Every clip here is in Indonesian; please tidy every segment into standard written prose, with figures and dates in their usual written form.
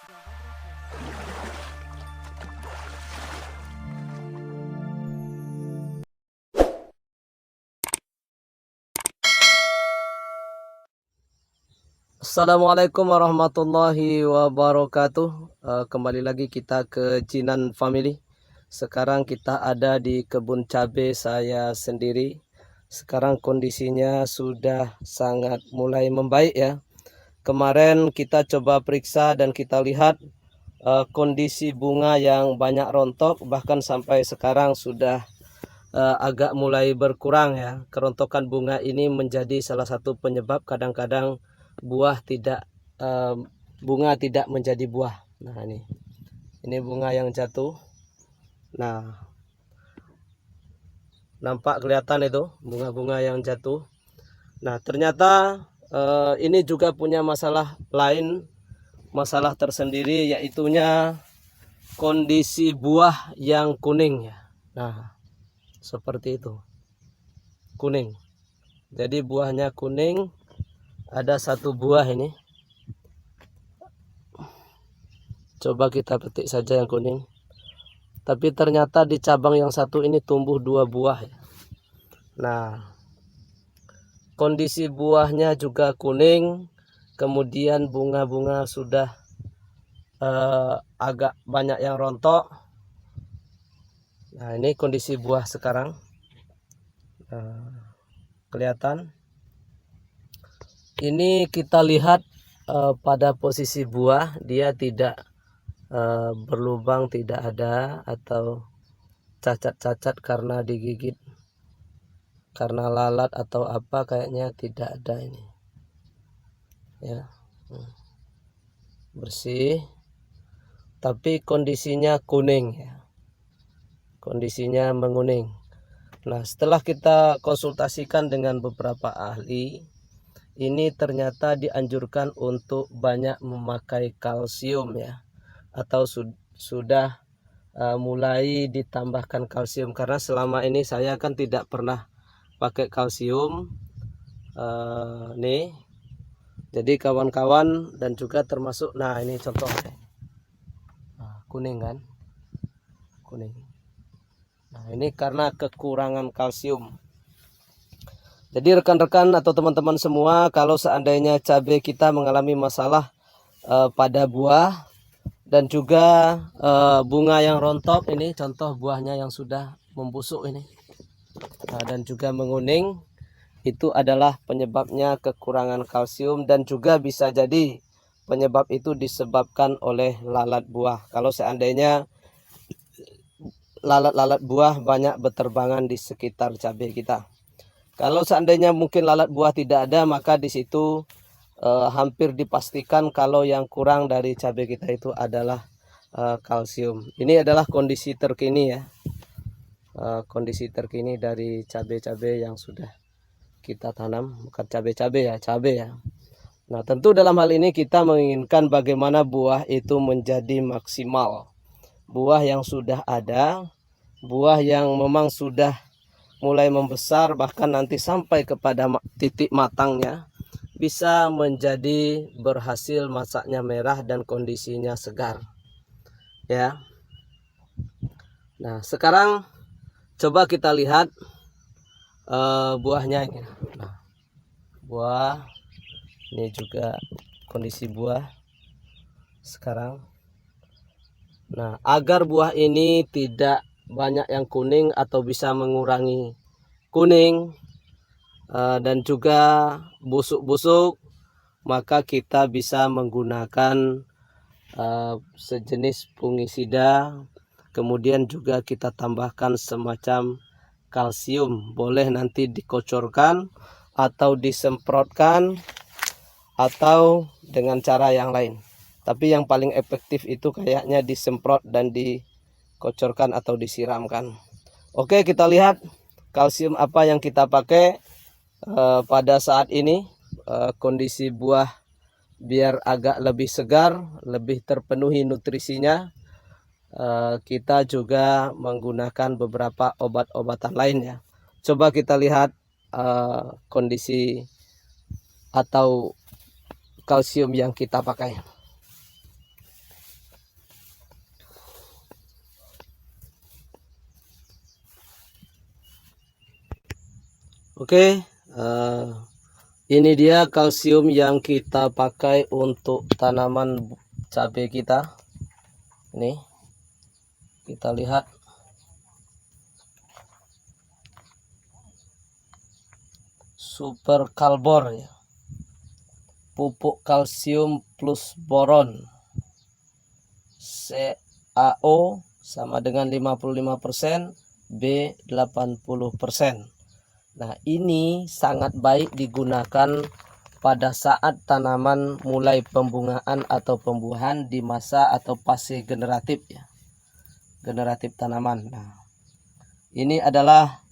Assalamualaikum warahmatullahi wabarakatuh. Kembali lagi kita ke Jinan Family. Sekarang kita ada di kebun cabai saya sendiri. Sekarang kondisinya sudah sangat mulai membaik ya. Kemarin kita coba periksa dan kita lihat kondisi bunga yang banyak rontok, bahkan sampai sekarang sudah agak mulai berkurang ya. Kerontokan bunga ini menjadi salah satu penyebab kadang-kadang bunga tidak menjadi buah. Nah ini bunga yang jatuh. Nah, nampak kelihatan itu bunga-bunga yang jatuh. Nah, ternyata ini juga punya masalah lain, masalah tersendiri, yaitunya kondisi buah yang kuning ya. Nah, seperti itu, kuning. Jadi buahnya kuning. Ada satu buah ini. Coba kita petik saja yang kuning. Tapi ternyata di cabang yang satu ini tumbuh dua buah. Nah, kondisi buahnya juga kuning. Kemudian bunga-bunga sudah agak banyak yang rontok. Nah, ini kondisi buah sekarang. Kelihatan. Ini kita lihat pada posisi buah, dia tidak berlubang, tidak ada, atau cacat-cacat karena digigit, karena lalat atau apa, kayaknya tidak ada ini ya. Bersih, tapi kondisinya kuning ya, kondisinya menguning. Nah, setelah kita konsultasikan dengan beberapa ahli, ini ternyata dianjurkan untuk banyak memakai kalsium ya, atau sudah mulai ditambahkan kalsium, karena selama ini saya kan tidak pernah pakai kalsium nih. Jadi kawan-kawan dan juga termasuk, nah ini contoh kuning kan, kuning. Nah, ini karena kekurangan kalsium. Jadi rekan-rekan atau teman-teman semua, kalau seandainya cabai kita mengalami masalah pada buah dan juga bunga yang rontok, ini contoh buahnya yang sudah membusuk ini, dan juga menguning, itu adalah penyebabnya kekurangan kalsium, dan juga bisa jadi penyebab itu disebabkan oleh lalat buah. Kalau seandainya lalat-lalat buah banyak berterbangan di sekitar cabai kita. Kalau seandainya mungkin lalat buah tidak ada, maka di situ hampir dipastikan kalau yang kurang dari cabai kita itu adalah kalsium. Ini adalah kondisi terkini ya, kondisi terkini dari cabai-cabai yang sudah kita tanam, bukan cabai-cabai ya, cabai ya. Nah, tentu dalam hal ini kita menginginkan bagaimana buah itu menjadi maksimal. Buah yang sudah ada, buah yang memang sudah mulai membesar, bahkan nanti sampai kepada titik matangnya, bisa menjadi berhasil masaknya merah dan kondisinya segar ya. Nah, sekarang coba kita lihat buahnya ini. Nah, buah ini juga kondisi buah sekarang. Nah, agar buah ini tidak banyak yang kuning atau bisa mengurangi kuning dan juga busuk-busuk, maka kita bisa menggunakan sejenis fungisida. Kemudian juga kita tambahkan semacam kalsium, boleh nanti dikocorkan atau disemprotkan atau dengan cara yang lain. Tapi yang paling efektif itu kayaknya disemprot dan dikocorkan atau disiramkan. Oke, kita lihat kalsium apa yang kita pakai pada saat ini. Kondisi buah biar agak lebih segar, lebih terpenuhi nutrisinya. Kita juga menggunakan beberapa obat-obatan lainnya. Coba kita lihat kondisi atau kalsium yang kita pakai. Oke, ini dia kalsium yang kita pakai untuk tanaman cabai kita. Ini kita lihat. Super Kalbor ya. Pupuk kalsium plus boron. CaO sama dengan 55%, B 80%. Nah, ini sangat baik digunakan pada saat tanaman mulai pembungaan atau pembuahan di masa atau fase generatif ya. Generatif tanaman. Nah, ini adalah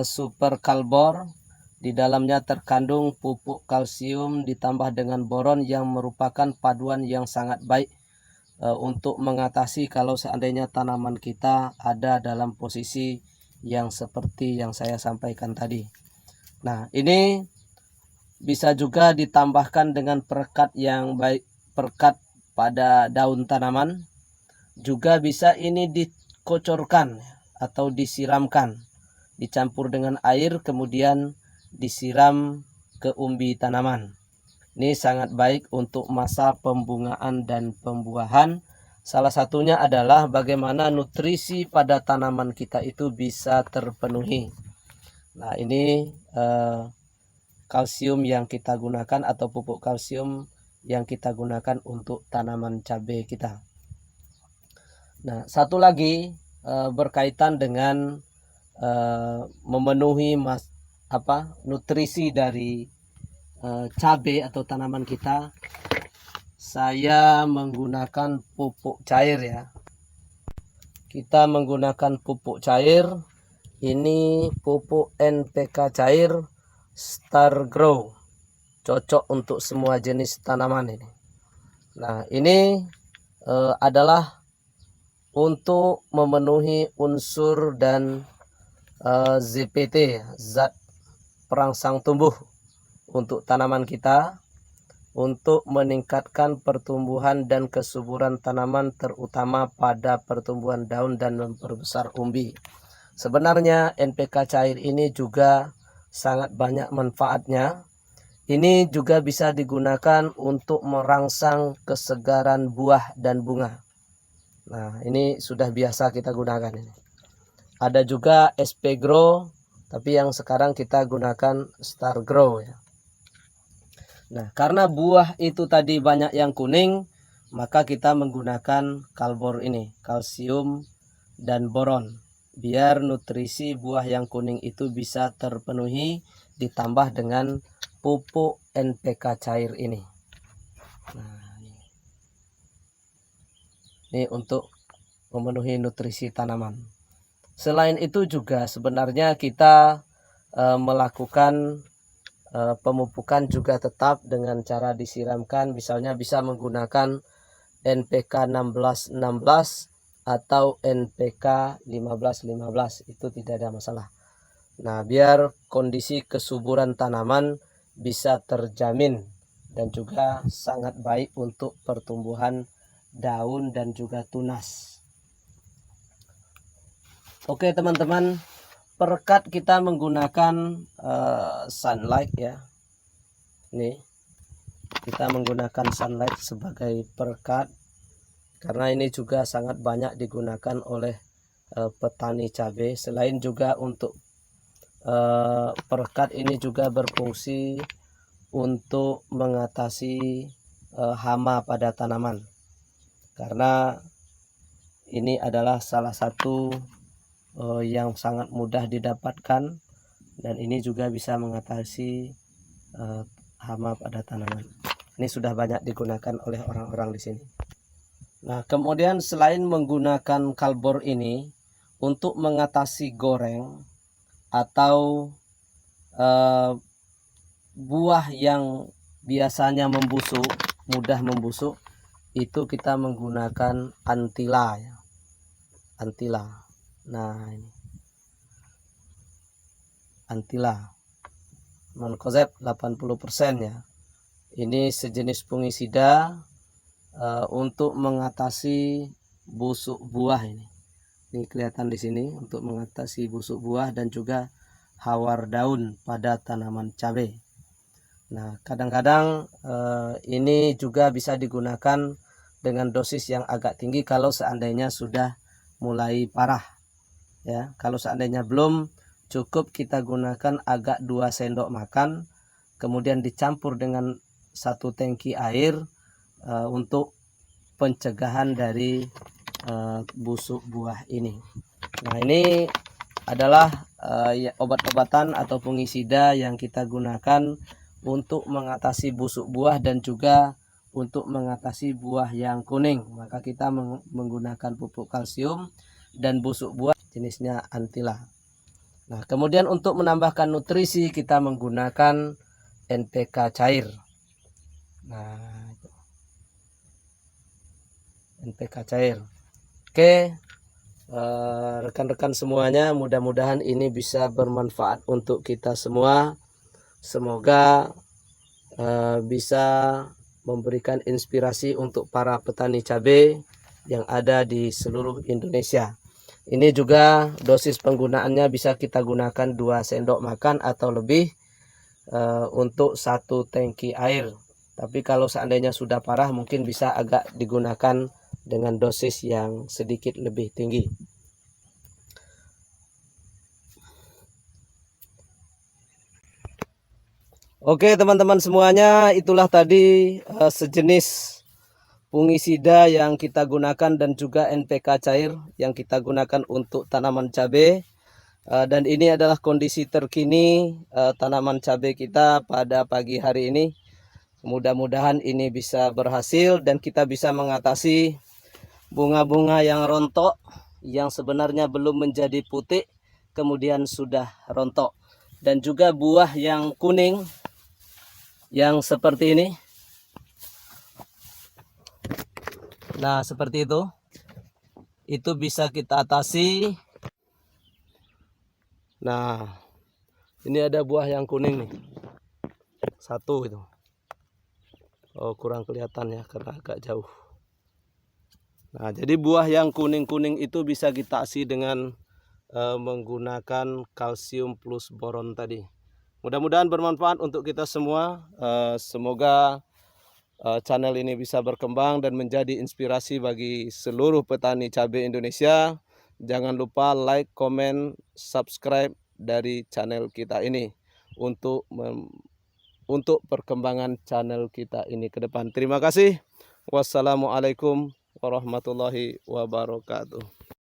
Super Kalbor. Di dalamnya terkandung pupuk kalsium ditambah dengan boron yang merupakan paduan yang sangat baik untuk mengatasi kalau seandainya tanaman kita ada dalam posisi yang seperti yang saya sampaikan tadi. Nah, ini bisa juga ditambahkan dengan perekat yang baik, perekat pada daun tanaman. Juga bisa ini dikocorkan atau disiramkan, dicampur dengan air kemudian disiram ke umbi tanaman. Ini sangat baik untuk masa pembungaan dan pembuahan. Salah satunya adalah bagaimana nutrisi pada tanaman kita itu bisa terpenuhi. Nah, ini kalsium yang kita gunakan atau pupuk kalsium yang kita gunakan untuk tanaman cabai kita. Nah, satu lagi berkaitan dengan memenuhi nutrisi dari cabai atau tanaman kita. Saya menggunakan pupuk cair ya. Kita menggunakan pupuk cair. Ini pupuk NPK cair Star Grow. Cocok untuk semua jenis tanaman ini. Nah, ini adalah untuk memenuhi unsur dan ZPT, zat perangsang tumbuh untuk tanaman kita, untuk meningkatkan pertumbuhan dan kesuburan tanaman terutama pada pertumbuhan daun dan memperbesar umbi. Sebenarnya NPK cair ini juga sangat banyak manfaatnya. Ini juga bisa digunakan untuk merangsang kesegaran buah dan bunga. Nah, ini sudah biasa kita gunakan ini. Ada juga SP Grow, tapi yang sekarang kita gunakan Star Grow ya. Nah, karena buah itu tadi banyak yang kuning, maka kita menggunakan Kalbor ini, kalsium dan boron. Biar nutrisi buah yang kuning itu bisa terpenuhi ditambah dengan pupuk NPK cair ini. Nah, ini untuk memenuhi nutrisi tanaman. Selain itu juga sebenarnya kita melakukan pemupukan juga tetap dengan cara disiramkan, misalnya bisa menggunakan NPK 16-16 atau NPK 15-15, itu tidak ada masalah. Nah, biar kondisi kesuburan tanaman bisa terjamin dan juga sangat baik untuk pertumbuhan daun dan juga tunas. Oke teman-teman, perekat kita menggunakan sunlight ya. Ini kita menggunakan sunlight sebagai perekat karena ini juga sangat banyak digunakan oleh petani cabai. Selain juga untuk perekat ini juga berfungsi untuk mengatasi hama pada tanaman, karena ini adalah salah satu yang sangat mudah didapatkan dan ini juga bisa mengatasi hama pada tanaman. Ini sudah banyak digunakan oleh orang-orang di sini. Nah, kemudian selain menggunakan Kalbor ini untuk mengatasi goreng atau buah yang biasanya membusuk, mudah membusuk, itu kita menggunakan Antila ya. Antila. Nah, ini Antila Mancozeb 80% ya. Ini sejenis fungisida untuk mengatasi busuk buah ini. Ini kelihatan di sini untuk mengatasi busuk buah dan juga hawar daun pada tanaman cabai. Nah, kadang-kadang ini juga bisa digunakan dengan dosis yang agak tinggi kalau seandainya sudah mulai parah. Ya, kalau seandainya belum, cukup kita gunakan agak 2 sendok makan, kemudian dicampur dengan 1 tangki air untuk pencegahan dari busuk buah ini. Nah, ini adalah obat-obatan atau fungisida yang kita gunakan untuk mengatasi busuk buah dan juga untuk mengatasi buah yang kuning. Maka kita menggunakan pupuk kalsium dan busuk buah jenisnya Antila. Nah, kemudian untuk menambahkan nutrisi kita menggunakan NPK cair. Nah, NPK cair. Oke, rekan-rekan semuanya, mudah-mudahan ini bisa bermanfaat untuk kita semua. Semoga bisa memberikan inspirasi untuk para petani cabai yang ada di seluruh Indonesia. Ini juga dosis penggunaannya bisa kita gunakan 2 sendok makan atau lebih untuk 1 tangki air. Tapi kalau seandainya sudah parah mungkin bisa agak digunakan dengan dosis yang sedikit lebih tinggi. Oke teman-teman semuanya, itulah tadi sejenis fungisida yang kita gunakan dan juga NPK cair yang kita gunakan untuk tanaman cabai. Dan ini adalah kondisi terkini tanaman cabai kita pada pagi hari ini. Mudah-mudahan ini bisa berhasil dan kita bisa mengatasi bunga-bunga yang rontok yang sebenarnya belum menjadi putih kemudian sudah rontok, dan juga buah yang kuning yang seperti ini. Nah, seperti itu bisa kita atasi. Nah, ini ada buah yang kuning nih, 1 itu. Oh, kurang kelihatan ya karena agak jauh. Nah, jadi buah yang kuning-kuning itu bisa kita atasi dengan menggunakan kalsium plus boron tadi. Mudah-mudahan bermanfaat untuk kita semua. Semoga channel ini bisa berkembang dan menjadi inspirasi bagi seluruh petani cabai Indonesia. Jangan lupa like, comment, subscribe dari channel kita ini untuk perkembangan channel kita ini ke depan. Terima kasih. Wassalamualaikum warahmatullahi wabarakatuh.